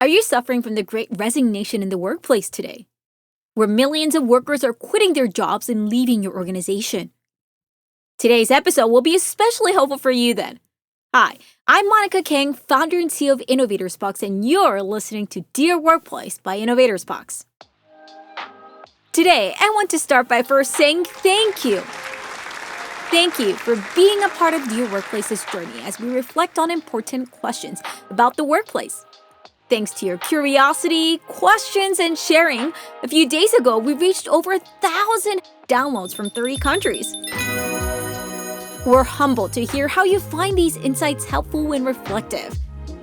Are you suffering from the great resignation in the workplace today, where millions of workers are quitting their jobs and leaving your organization? Today's episode will be especially helpful for you then. Hi, I'm Monica King, founder and CEO of InnovatorsBox, and you're listening to Dear Workplace by InnovatorsBox. Today, I want to start by first saying thank you. Thank you for being a part of Dear Workplace's journey as we reflect on important questions about the workplace. Thanks to your curiosity, questions, and sharing, a few days ago, we reached over 1,000 downloads from 30 countries. We're humbled to hear how you find these insights helpful and reflective.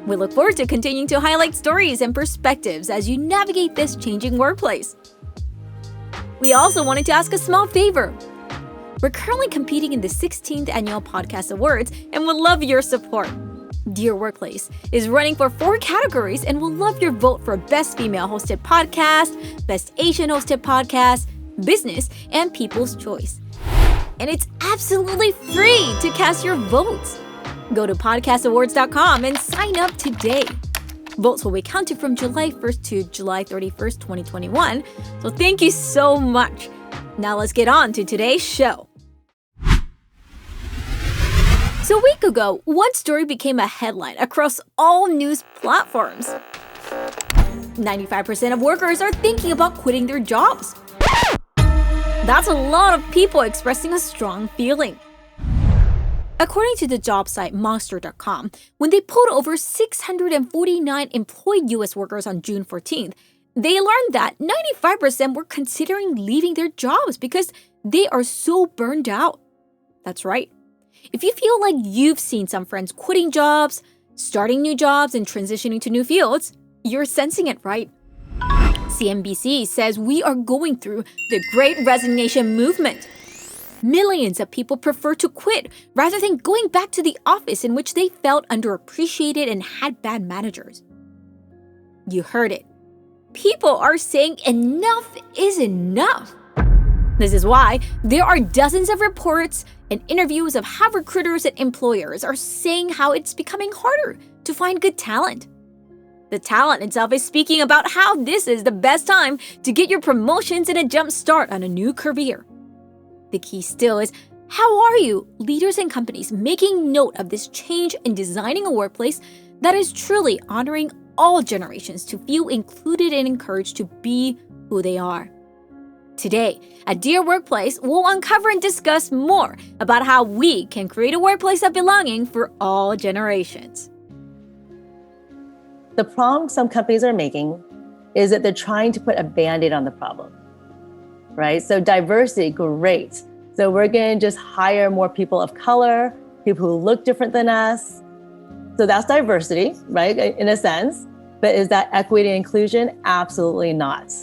We look forward to continuing to highlight stories and perspectives as you navigate this changing workplace. We also wanted to ask a small favor. We're currently competing in the 16th Annual Podcast Awards and would love your support. Dear Workplace is running for 4 categories and will love your vote for Best Female Hosted Podcast, Best Asian Hosted Podcast, Business, and People's Choice. And it's absolutely free to cast your votes. Go to podcastawards.com and sign up today. Votes will be counted from July 1st to July 31st, 2021. So thank you so much. Now let's get on to today's show. So a week ago, one story became a headline across all news platforms. 95% of workers are thinking about quitting their jobs. That's a lot of people expressing a strong feeling. According to the job site Monster.com, when they polled over 649 employed U.S. workers on June 14th, they learned that 95% were considering leaving their jobs because they are so burned out. That's right. If you feel like you've seen some friends quitting jobs, starting new jobs, and transitioning to new fields, you're sensing it, right? CNBC says we are going through the Great Resignation movement. Millions of people prefer to quit rather than going back to the office in which they felt underappreciated and had bad managers. You heard it. People are saying enough is enough. This is why there are dozens of reports and interviews of how recruiters and employers are saying how it's becoming harder to find good talent. The talent itself is speaking about how this is the best time to get your promotions and a jump start on a new career. The key still is, how are you, leaders and companies, making note of this change in designing a workplace that is truly honoring all generations to feel included and encouraged to be who they are? Today, at Dear Workplace, we'll uncover and discuss more about how we can create a workplace of belonging for all generations. The problem some companies are making is that they're trying to put a Band-Aid on the problem, right? So diversity, great. So we're going to just hire more people of color, people who look different than us. So that's diversity, right, in a sense. But is that equity and inclusion? Absolutely not.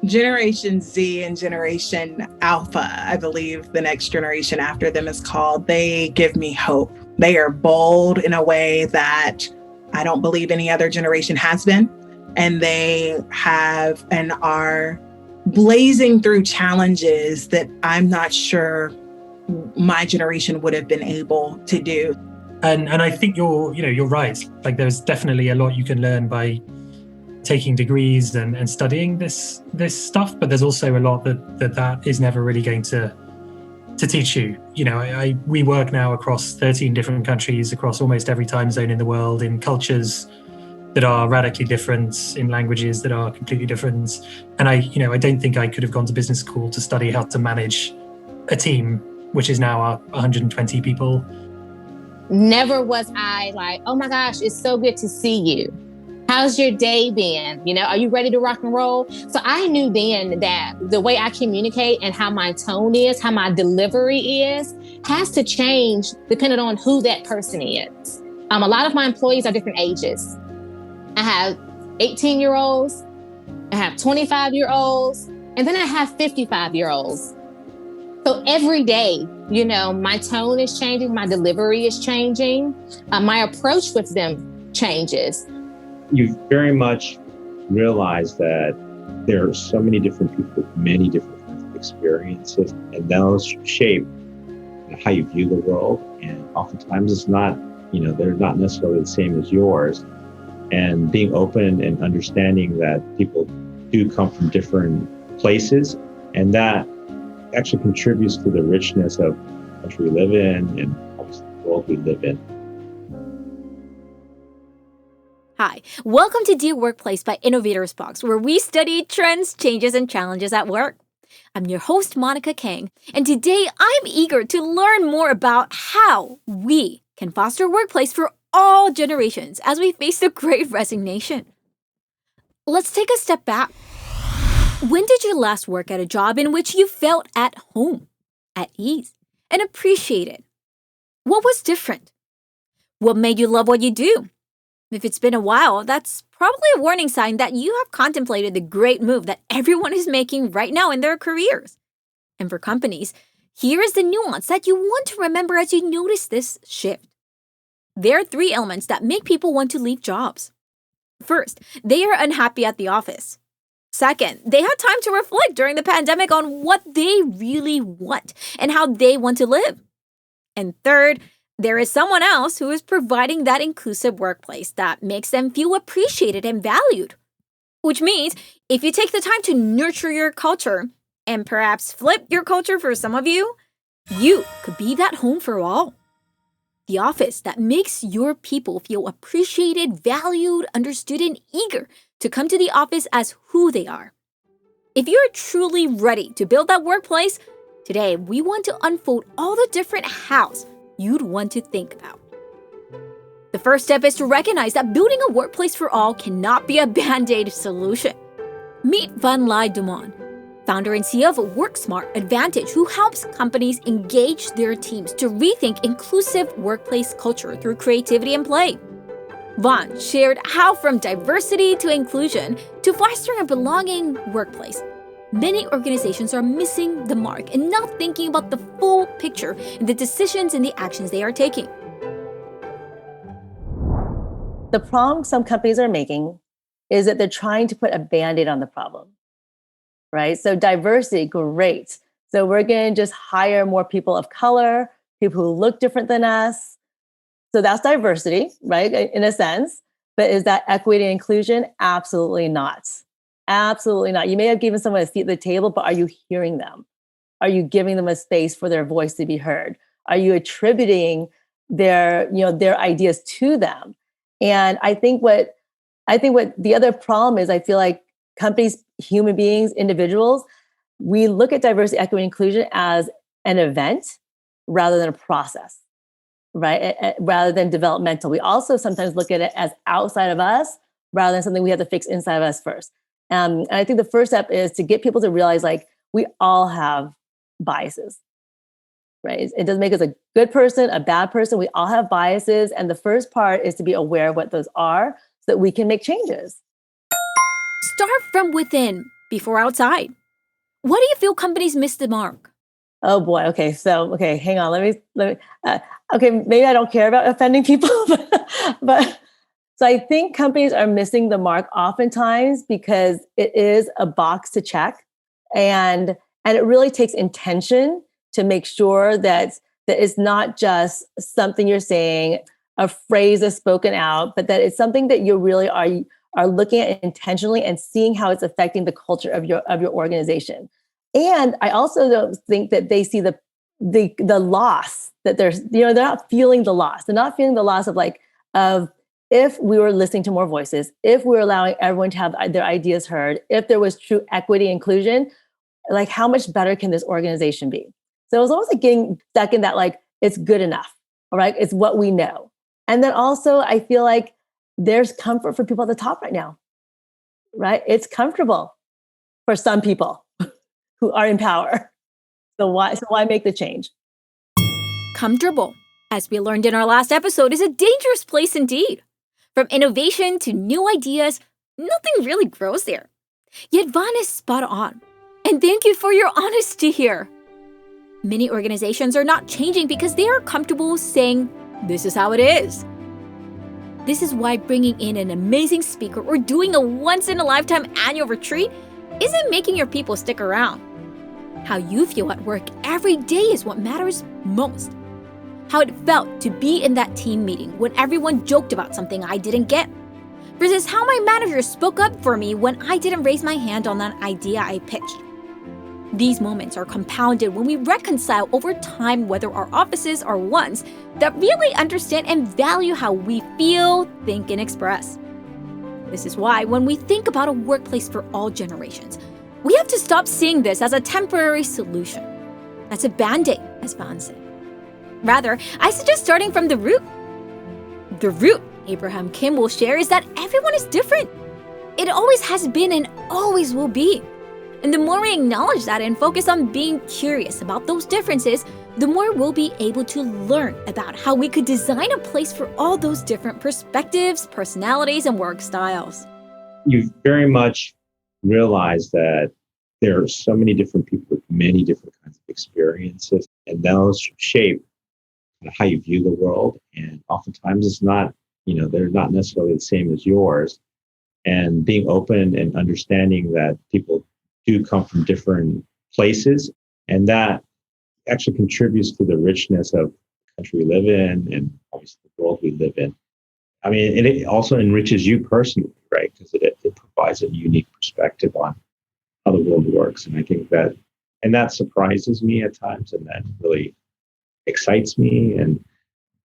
Generation Z and Generation Alpha, I believe the next generation after them is called, they give me hope. They are bold in a way that I don't believe any other generation has been. And they have and are blazing through challenges that I'm not sure my generation would have been able to do. And I think you're right. Like there's definitely a lot you can learn by taking degrees and studying this stuff, but there's also a lot that is never really going to teach you. You know, we work now across 13 different countries, across almost every time zone in the world, in cultures that are radically different, in languages that are completely different. And I don't think I could have gone to business school to study how to manage a team, which is now 120 people. Never was I like, oh my gosh, it's so good to see you. How's your day been? Are you ready to rock and roll? So I knew then that the way I communicate and how my tone is, how my delivery is, has to change depending on who that person is. A lot of my employees are different ages. I have 18-year-olds, I have 25-year-olds, and then I have 55-year-olds. So every day, my tone is changing, my delivery is changing, my approach with them changes. You very much realize that there are so many different people with many different kinds of experiences, and those shape how you view the world. And oftentimes it's not, they're not necessarily the same as yours. and being open and understanding that people do come from different places, and that actually contributes to the richness of the country we live in and obviously the world we live in. Hi, welcome to Dear Workplace by Innovators Box, where we study trends, changes, and challenges at work. I'm your host, Monica Kang, and today I'm eager to learn more about how we can foster a workplace for all generations as we face the Great Resignation. Let's take a step back. When did you last work at a job in which you felt at home, at ease, and appreciated? What was different? What made you love what you do? If it's been a while, that's probably a warning sign that you have contemplated the great move that everyone is making right now in their careers. And for companies, here is the nuance that you want to remember as you notice this shift. There are 3 elements that make people want to leave jobs. First, they are unhappy at the office. Second, they had time to reflect during the pandemic on what they really want and how they want to live. And third, there is someone else who is providing that inclusive workplace that makes them feel appreciated and valued. Which means if you take the time to nurture your culture and perhaps flip your culture for some of you, you could be that home for all. The office that makes your people feel appreciated, valued, understood, and eager to come to the office as who they are. If you're truly ready to build that workplace, today we want to unfold all the different hows you'd want to think about. The first step is to recognize that building a workplace for all cannot be a band-aid solution. Meet Van Lai Dumont, founder and CEO of WorkSmart Advantage, who helps companies engage their teams to rethink inclusive workplace culture through creativity and play. Van shared how from diversity to inclusion to fostering a belonging workplace, many organizations are missing the mark and not thinking about the full picture in the decisions and the actions they are taking. The problem some companies are making is that they're trying to put a Band-Aid on the problem, right? So diversity, great. So we're going to just hire more people of color, people who look different than us. So that's diversity, right? In a sense. But is that equity and inclusion? Absolutely not. Absolutely not. You may have given someone a seat at the table, but are you hearing them? Are you giving them a space for their voice to be heard? Are you attributing their ideas to them? And I think what the other problem is, I feel like companies, human beings, individuals, we look at diversity, equity, and inclusion as an event rather than a process, right? Rather than developmental. We also sometimes look at it as outside of us rather than something we have to fix inside of us first. And I think the first step is to get people to realize, like, we all have biases, right? It doesn't make us a good person, a bad person. We all have biases. And the first part is to be aware of what those are so that we can make changes. Start from within before outside. What do you feel companies miss the mark? Oh boy. Okay. So, hang on. Let me. Okay. Maybe I don't care about offending people, but so I think companies are missing the mark oftentimes because it is a box to check, and it really takes intention to make sure that it's not just something you're saying, a phrase that's spoken out, but that it's something that you really are looking at intentionally and seeing how it's affecting the culture of your organization. And I also don't think that they see the loss that they're not feeling the loss. They're not feeling the loss of if we were listening to more voices, if we were allowing everyone to have their ideas heard, if there was true equity inclusion, like, how much better can this organization be? So it was almost like getting stuck in that, like, it's good enough, all right? It's what we know. And then also I feel like there's comfort for people at the top right now, right? It's comfortable for some people who are in power. So why make the change? Comfortable, as we learned in our last episode, is a dangerous place indeed. From innovation to new ideas, nothing really grows there. Yet Van is spot on. And thank you for your honesty here. Many organizations are not changing because they are comfortable saying, this is how it is. This is why bringing in an amazing speaker or doing a once-in-a-lifetime annual retreat isn't making your people stick around. How you feel at work every day is what matters most. How it felt to be in that team meeting when everyone joked about something I didn't get. versus how my manager spoke up for me when I didn't raise my hand on an idea I pitched. These moments are compounded when we reconcile over time whether our offices are ones that really understand and value how we feel, think, and express. This is why when we think about a workplace for all generations, we have to stop seeing this as a temporary solution. That's a band-aid, as Van said. Rather, I suggest starting from the root. The root, Abraham Kim will share, is that everyone is different. It always has been and always will be. And the more we acknowledge that and focus on being curious about those differences, the more we'll be able to learn about how we could design a place for all those different perspectives, personalities, and work styles. You very much realize that there are so many different people with many different kinds of experiences, and those shape how you view the world. And oftentimes it's not, they're not necessarily the same as yours. And being open and understanding that people do come from different places, and that actually contributes to the richness of the country we live in and obviously the world we live in. I mean, and it also enriches you personally, right? Because it provides a unique perspective on how the world works. And I think that surprises me at times, and that really excites me.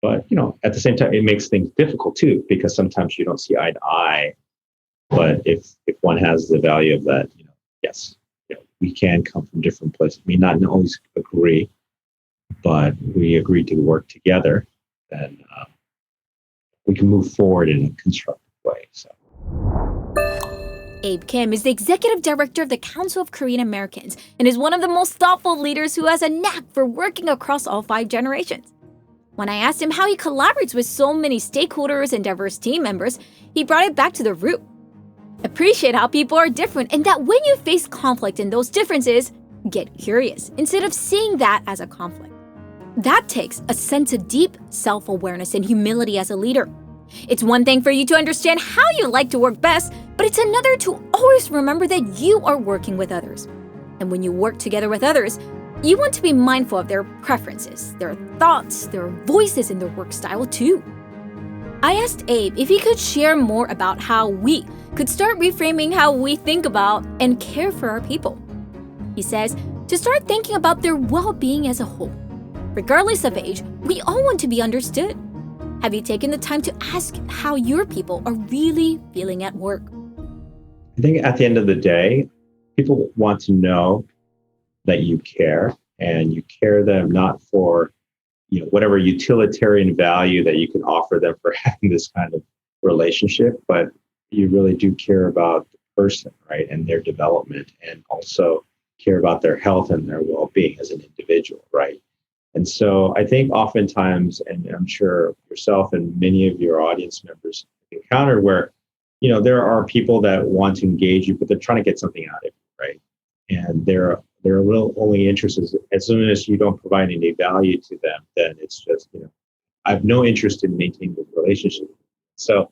But at the same time, it makes things difficult too, because sometimes you don't see eye to eye. But if one has the value of that, yes, we can come from different places. We may not always agree, but we agree to work together, then we can move forward in a constructive way. So. Abe Kim is the executive director of the Council of Korean Americans and is one of the most thoughtful leaders who has a knack for working across all 5 generations. When I asked him how he collaborates with so many stakeholders and diverse team members, he brought it back to the root. Appreciate how people are different, and that when you face conflict in those differences, get curious instead of seeing that as a conflict. That takes a sense of deep self-awareness and humility as a leader. It's one thing for you to understand how you like to work best, but it's another to always remember that you are working with others. And when you work together with others, you want to be mindful of their preferences, their thoughts, their voices, and their work style too. I asked Abe if he could share more about how we could start reframing how we think about and care for our people. He says to start thinking about their well-being as a whole. Regardless of age, we all want to be understood. Have you taken the time to ask how your people are really feeling at work? I think at the end of the day, people want to know that you care, and you care them not for whatever utilitarian value that you can offer them for having this kind of relationship, but you really do care about the person, right, and their development, and also care about their health and their well-being as an individual, right? And so I think oftentimes, and I'm sure yourself and many of your audience members encounter where, there are people that want to engage you, but they're trying to get something out of you, right? And they're real only interested as soon as you don't provide any value to them, then it's just, I have no interest in maintaining the relationship. So,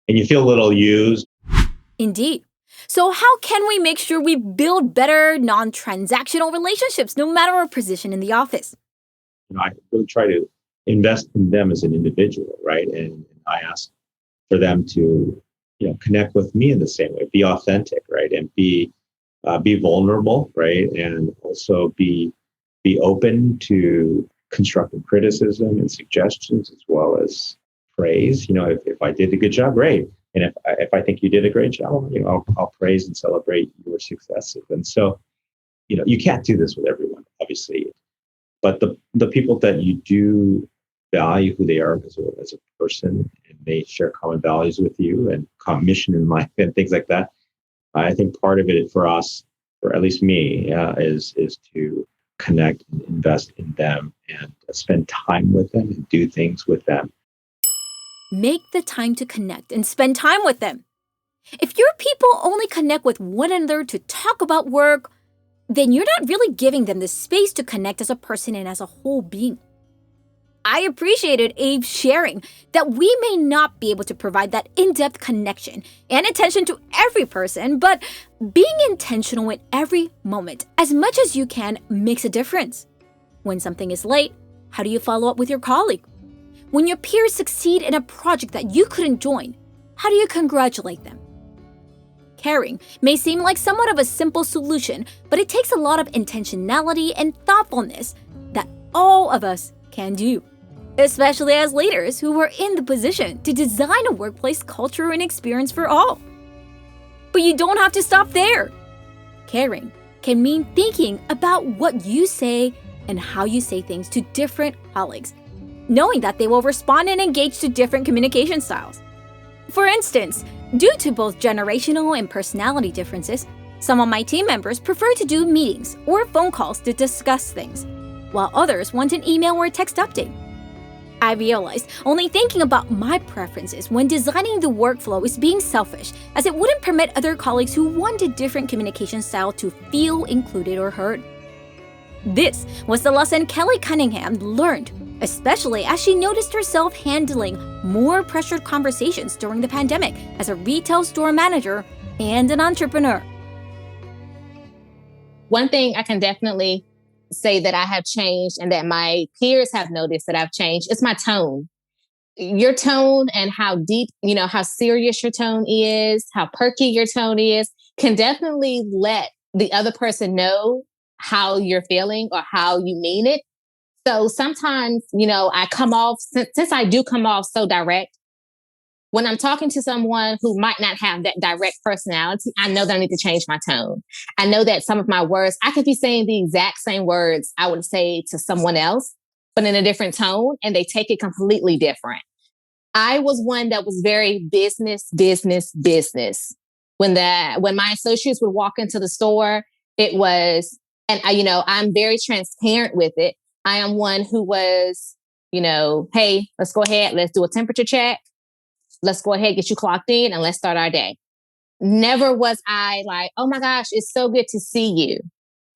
and you feel a little used. Indeed. So how can we make sure we build better non-transactional relationships no matter our position in the office? I really try to invest in them as an individual, right? And I ask for them to, connect with me in the same way, be authentic, right? And be vulnerable, right? And also be open to constructive criticism and suggestions as well as praise. If I did a good job, great. And if I think you did a great job, I'll praise and celebrate your successes. And so, you can't do this with everyone, obviously. But the people that you do value who they are as a person, and they share common values with you and common mission in life and things like that, I think part of it for us, or at least me, is to connect and invest in them and spend time with them and do things with them. Make the time to connect and spend time with them. If your people only connect with one another to talk about work, then you're not really giving them the space to connect as a person and as a whole being. I appreciated Abe sharing that we may not be able to provide that in-depth connection and attention to every person, but being intentional in every moment, as much as you can, makes a difference. When something is late, how do you follow up with your colleague? When your peers succeed in a project that you couldn't join, how do you congratulate them? Caring may seem like somewhat of a simple solution, but it takes a lot of intentionality and thoughtfulness that all of us can do, especially as leaders who are in the position to design a workplace culture and experience for all. But you don't have to stop there. Caring can mean thinking about what you say and how you say things to different colleagues, knowing that they will respond and engage to different communication styles. For instance, due to both generational and personality differences, some of my team members prefer to do meetings or phone calls to discuss things, while others want an email or text update. I realized only thinking about my preferences when designing the workflow is being selfish, as it wouldn't permit other colleagues who wanted different communication style to feel included or heard. This was the lesson Kelly Cunningham learned, especially as she noticed herself handling more pressured conversations during the pandemic as a retail store manager and an entrepreneur. One thing I can definitely say that I have changed and that my peers have noticed that I've changed is my tone. Your tone and how deep, how serious your tone is, how perky your tone is, can definitely let the other person know how you're feeling or how you mean it. So sometimes, I come off, since I do come off so direct, when I'm talking to someone who might not have that direct personality, I know that I need to change my tone. I know that some of my words, I could be saying the exact same words I would say to someone else, but in a different tone, and they take it completely different. I was one that was very business. When my associates would walk into the store, it was, and I'm very transparent with it. I am one who was, hey, let's go ahead, let's do a temperature check. Let's go ahead, get you clocked in, and let's start our day. Never was I like, oh my gosh, it's so good to see you.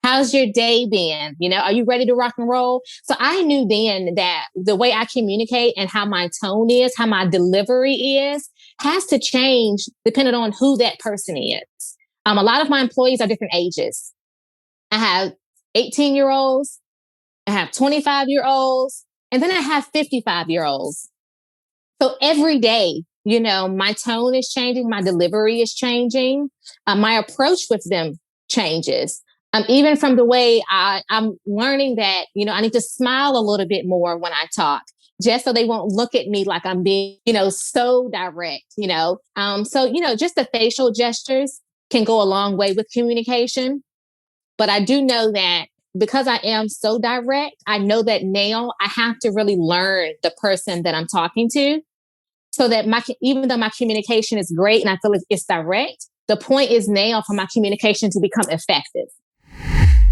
How's your day been? Are you ready to rock and roll? So I knew then that the way I communicate and how my tone is, how my delivery is, has to change depending on who that person is. A lot of my employees are different ages. I have 18-year-olds, I have 25-year-olds, and then I have 55-year-olds. So every day, my tone is changing, my delivery is changing, my approach with them changes. Even from the way I'm learning that, I need to smile a little bit more when I talk, just so they won't look at me like I'm being, so direct, So, just the facial gestures can go a long way with communication. But I do know that because I am so direct, I know that now I have to really learn the person that I'm talking to. So that even though my communication is great and I feel like it's direct, the point is now for my communication to become effective.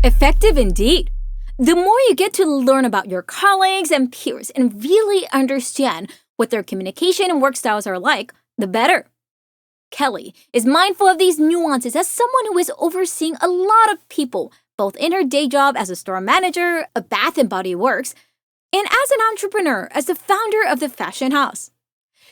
Effective indeed. The more you get to learn about your colleagues and peers and really understand what their communication and work styles are like, the better. Kelly is mindful of these nuances as someone who is overseeing a lot of people, both in her day job as a store manager, a Bath & Body Works, and as an entrepreneur, as the founder of the fashion house.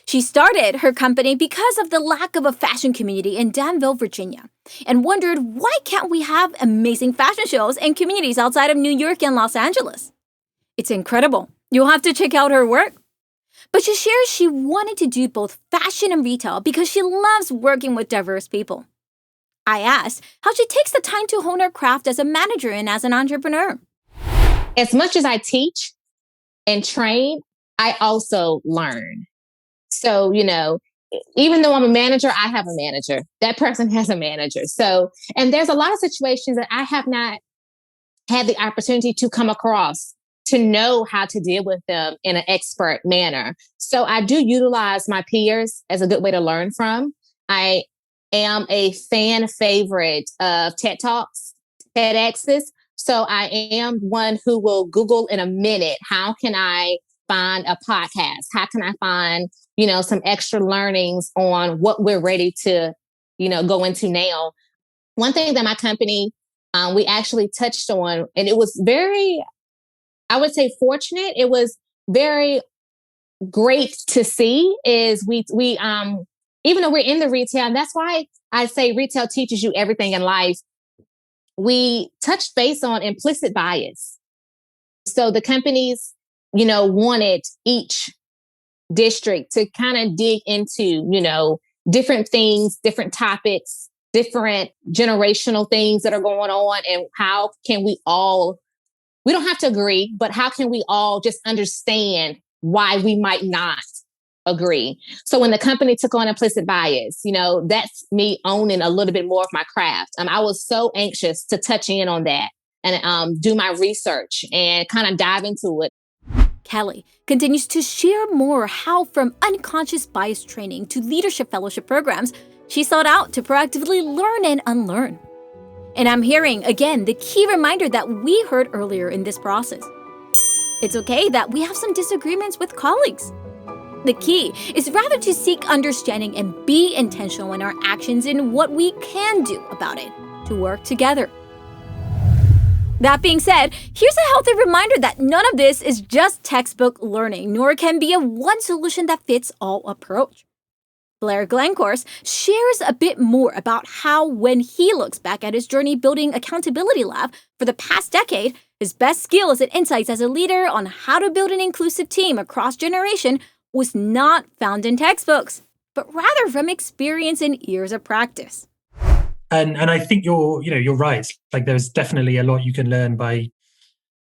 She started her company because of the lack of a fashion community in Danville, Virginia, and wondered why can't we have amazing fashion shows and communities outside of New York and Los Angeles? It's incredible. You'll have to check out her work. But she shares she wanted to do both fashion and retail because she loves working with diverse people. I asked how she takes the time to hone her craft as a manager and as an entrepreneur. As much as I teach and train, I also learn. So, even though I'm a manager, I have a manager. That person has a manager. So, and there's a lot of situations that I have not had the opportunity to come across to know how to deal with them in an expert manner. So I do utilize my peers as a good way to learn from. I am a fan favorite of TED Talks, TEDx's. So I am one who will Google in a minute, how can I find a podcast? How can I find, some extra learnings on what we're ready to, go into now? One thing that my company, we actually touched on, and it was very, I would say fortunate. It was very great to see is we even though we're in the retail, and that's why I say retail teaches you everything in life. We touched base on implicit bias. So the companies, wanted each district to kind of dig into, different things, different topics, different generational things that are going on, and how can we don't have to agree, but how can we all just understand why we might not agree? So when the company took on implicit bias, that's me owning a little bit more of my craft. I was so anxious to touch in on that and do my research and kind of dive into it. Kelly continues to share more how from unconscious bias training to leadership fellowship programs, she sought out to proactively learn and unlearn. And I'm hearing, again, the key reminder that we heard earlier in this process. It's okay that we have some disagreements with colleagues. The key is rather to seek understanding and be intentional in our actions in what we can do about it to work together. That being said, here's a healthy reminder that none of this is just textbook learning, nor can be a one solution that fits all approach. Blair Glencourse shares a bit more about how, when he looks back at his journey building Accountability Lab for the past decade, his best skills and insights as a leader on how to build an inclusive team across generation was not found in textbooks, but rather from experience and years of practice. And I think you're right. Like, there's definitely a lot you can learn by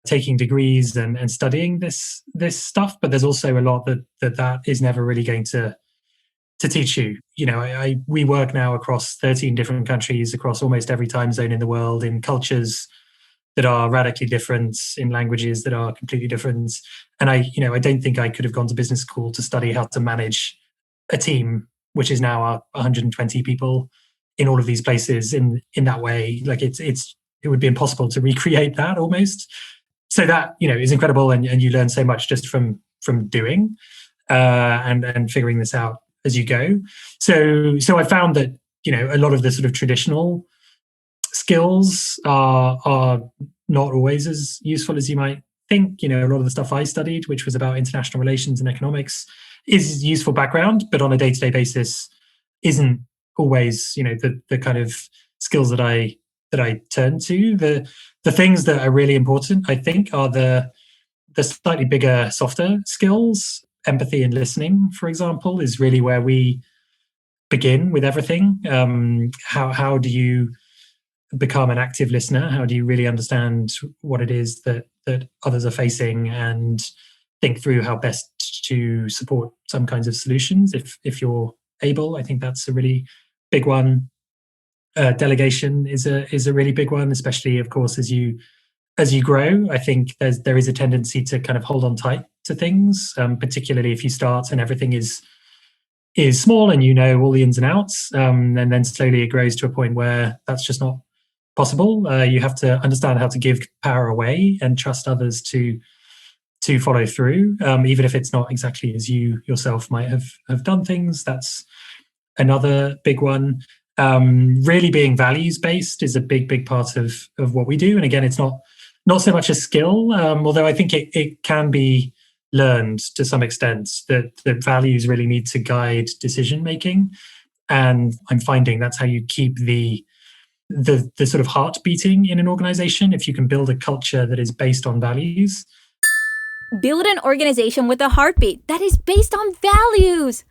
taking degrees and studying this stuff, but there's also a lot that is never really going to teach you. We work now across 13 different countries, across almost every time zone in the world, in cultures that are radically different, in languages that are completely different. And I don't think I could have gone to business school to study how to manage a team, which is now 120 people in all of these places in that way. Like it would be impossible to recreate that almost. So that, is incredible. And you learn so much just from doing and figuring this out as you go. So I found that, a lot of the sort of traditional skills are not always as useful as you might think. A lot of the stuff I studied, which was about international relations and economics, is useful background, but on a day-to-day basis isn't always, the kind of skills that I turn to. The things that are really important, I think, are the slightly bigger, softer skills. Empathy and listening, for example, is really where we begin with everything. How do you become an active listener? How do you really understand what it is that others are facing and think through how best to support some kinds of solutions if you're able? I think that's a really big one. Delegation is a really big one, especially, of course, as you grow. I think there is a tendency to kind of hold on tight to things, particularly if you start and everything is small and all the ins and outs, and then slowly it grows to a point where that's just not possible. You have to understand how to give power away and trust others to follow through, even if it's not exactly as you yourself might have done things. That's another big one. Really being values based is a big part of what we do. And again, it's not so much a skill, although I think it can be learned to some extent, that values really need to guide decision making. And I'm finding that's how you keep the sort of heart beating in an organization. If you can build a culture that is based on values. Build an organization with a heartbeat that is based on values.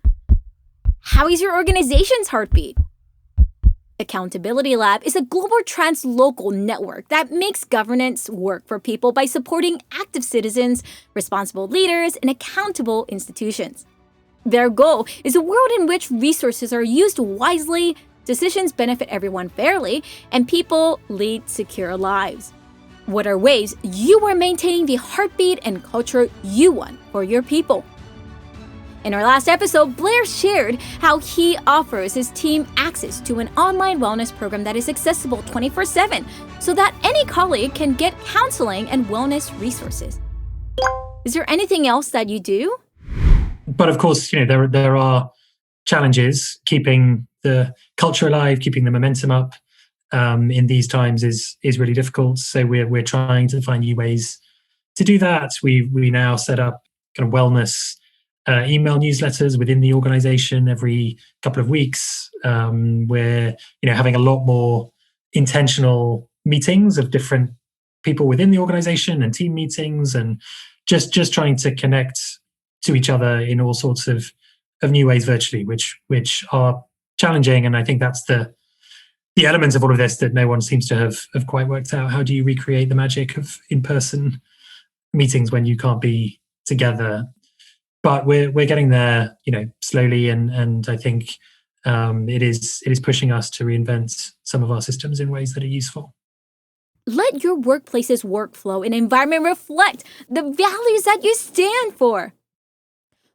How is your organization's heartbeat? Accountability Lab is a global translocal network that makes governance work for people by supporting active citizens, responsible leaders, and accountable institutions. Their goal is a world in which resources are used wisely, decisions benefit everyone fairly, and people lead secure lives. What are ways you are maintaining the heartbeat and culture you want for your people? In our last episode, Blair shared how he offers his team access to an online wellness program that is accessible 24/7 so that any colleague can get counseling and wellness resources. Is there anything else that you do? But of course, there are challenges. Keeping the culture alive, keeping the momentum up in these times is really difficult. So we're trying to find new ways to do that. We now set up kind of wellness email newsletters within the organization every couple of weeks. We're having a lot more intentional meetings of different people within the organization and team meetings, and just trying to connect to each other in all sorts of new ways virtually, which are challenging. And I think that's the elements of all of this that no one seems to have quite worked out. How do you recreate the magic of in-person meetings when you can't be together? But we're getting there, slowly, and I think it is pushing us to reinvent some of our systems in ways that are useful. Let your workplace's workflow and environment reflect the values that you stand for.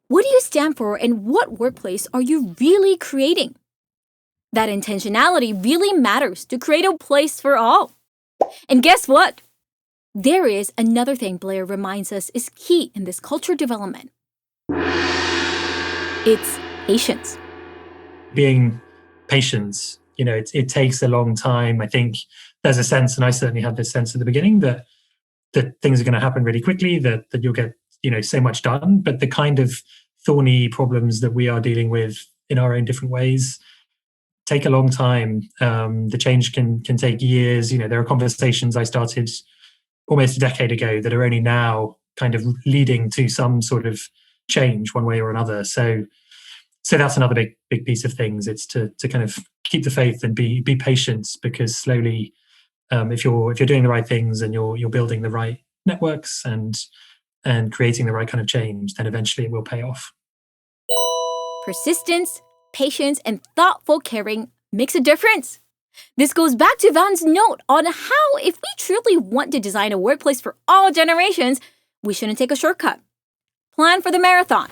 What do you stand for, and what workplace are you really creating? That intentionality really matters to create a place for all. And guess what? There is another thing Blair reminds us is key in this culture development. It's patience. Being patient, it takes a long time. I think there's a sense, and I certainly had this sense at the beginning, that things are going to happen really quickly, that you'll get, so much done. But the kind of thorny problems that we are dealing with in our own different ways take a long time. The change can take years. There are conversations I started almost a decade ago that are only now kind of leading to some sort of change one way or another. So that's another big piece of things. It's to kind of keep the faith and be patient, because slowly, if you're doing the right things and you're building the right networks and creating the right kind of change, then eventually it will pay off. Persistence, patience, and thoughtful caring makes a difference. This goes back to Van's note on how, if we truly want to design a workplace for all generations, we shouldn't take a shortcut. Plan for the marathon.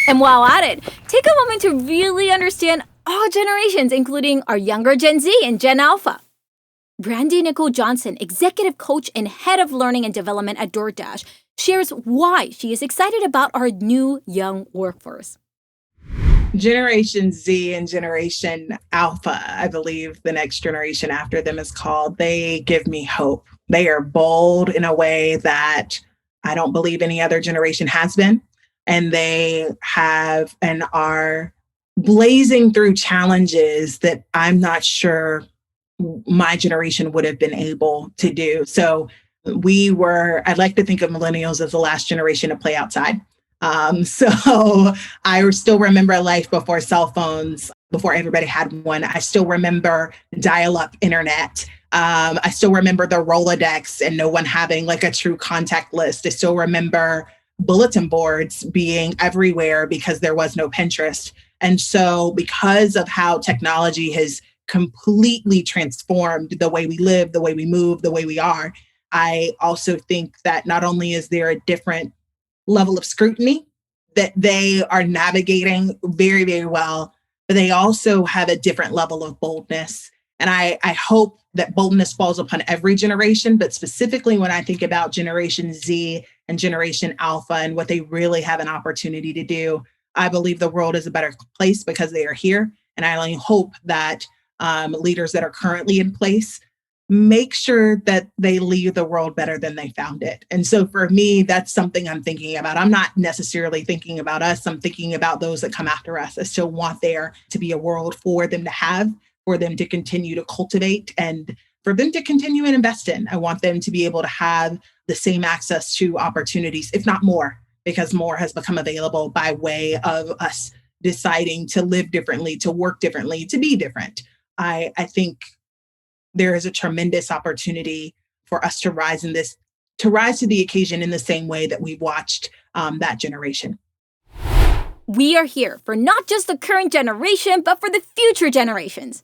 And while at it, take a moment to really understand all generations, including our younger Gen Z and Gen Alpha. Brandy Nicole Johnson, executive coach and head of learning and development at DoorDash, shares why she is excited about our new young workforce. Generation Z and Generation Alpha, I believe the next generation after them is called, they give me hope. They are bold in a way that I don't believe any other generation has been. And they have and are blazing through challenges that I'm not sure my generation would have been able to do. So I'd like to think of millennials as the last generation to play outside. So I still remember life before cell phones, before everybody had one. I still remember dial-up internet. I still remember the Rolodex and no one having like a true contact list. I still remember bulletin boards being everywhere because there was no Pinterest. And so because of how technology has completely transformed the way we live, the way we move, the way we are, I also think that not only is there a different level of scrutiny that they are navigating very, very well, but they also have a different level of boldness. And I hope that boldness falls upon every generation, but specifically when I think about Generation Z and Generation Alpha and what they really have an opportunity to do, I believe the world is a better place because they are here. And I only hope that leaders that are currently in place make sure that they leave the world better than they found it. And so for me, that's something I'm thinking about. I'm not necessarily thinking about us. I'm thinking about those that come after us. I still want there to be a world for them to have, for them to continue to cultivate, and for them to continue and invest in. I want them to be able to have the same access to opportunities, if not more, because more has become available by way of us deciding to live differently, to work differently, to be different. I think there is a tremendous opportunity for us to rise to the occasion in the same way that we watched that generation. We are here for not just the current generation, but for the future generations.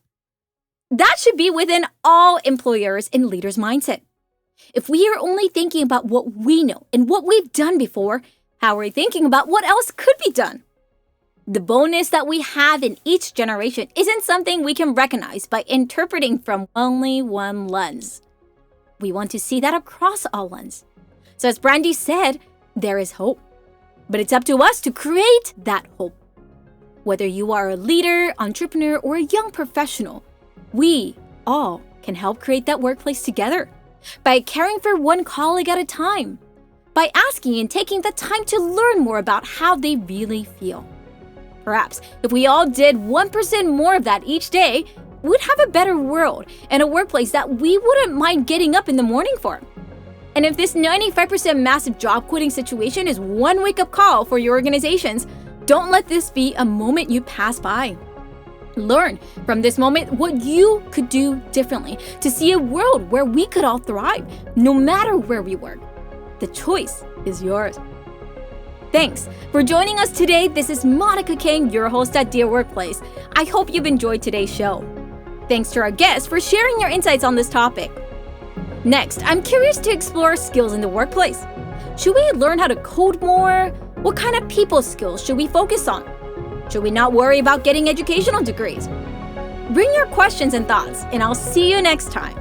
That should be within all employers and leaders' mindset. If we are only thinking about what we know and what we've done before, how are we thinking about what else could be done? The bonus that we have in each generation isn't something we can recognize by interpreting from only one lens. We want to see that across all lenses. So as Brandy said, there is hope. But it's up to us to create that hope. Whether you are a leader, entrepreneur, or a young professional, we all can help create that workplace together by caring for one colleague at a time, by asking and taking the time to learn more about how they really feel. Perhaps if we all did 1% more of that each day, we'd have a better world and a workplace that we wouldn't mind getting up in the morning for. And if this 95% massive job quitting situation is one wake-up call for your organizations, don't let this be a moment you pass by. Learn from this moment what you could do differently to see a world where we could all thrive, no matter where we work. The choice is yours. Thanks for joining us today. This is Monica Kang, your host at Dear Workplace. I hope you've enjoyed today's show. Thanks to our guests for sharing your insights on this topic. Next, I'm curious to explore skills in the workplace. Should we learn how to code more? What kind of people skills should we focus on? Should we not worry about getting educational degrees? Bring your questions and thoughts, and I'll see you next time.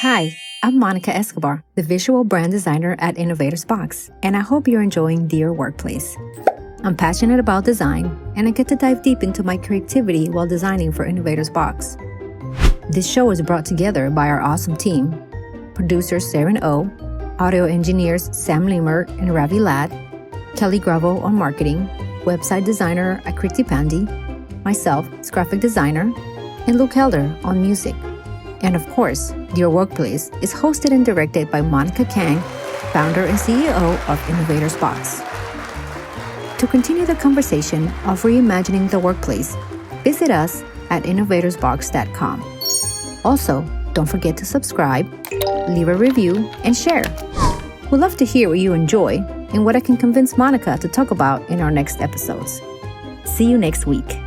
Hi, I'm Monica Escobar, the visual brand designer at Innovators Box, and I hope you're enjoying Dear Workplace. I'm passionate about design, and I get to dive deep into my creativity while designing for Innovators Box. This show is brought together by our awesome team: producer Saren O, audio engineers Sam Limer and Ravi Ladd, Kelly Gravo on marketing, website designer Akriti Pandi, myself, graphic designer, and Luke Helder on music. And of course, Dear Workplace is hosted and directed by Monica Kang, founder and CEO of Innovators Box. To continue the conversation of reimagining the workplace, visit us at innovatorsbox.com. Also, don't forget to subscribe, leave a review, and share. We'd love to hear what you enjoy and what I can convince Monica to talk about in our next episodes. See you next week.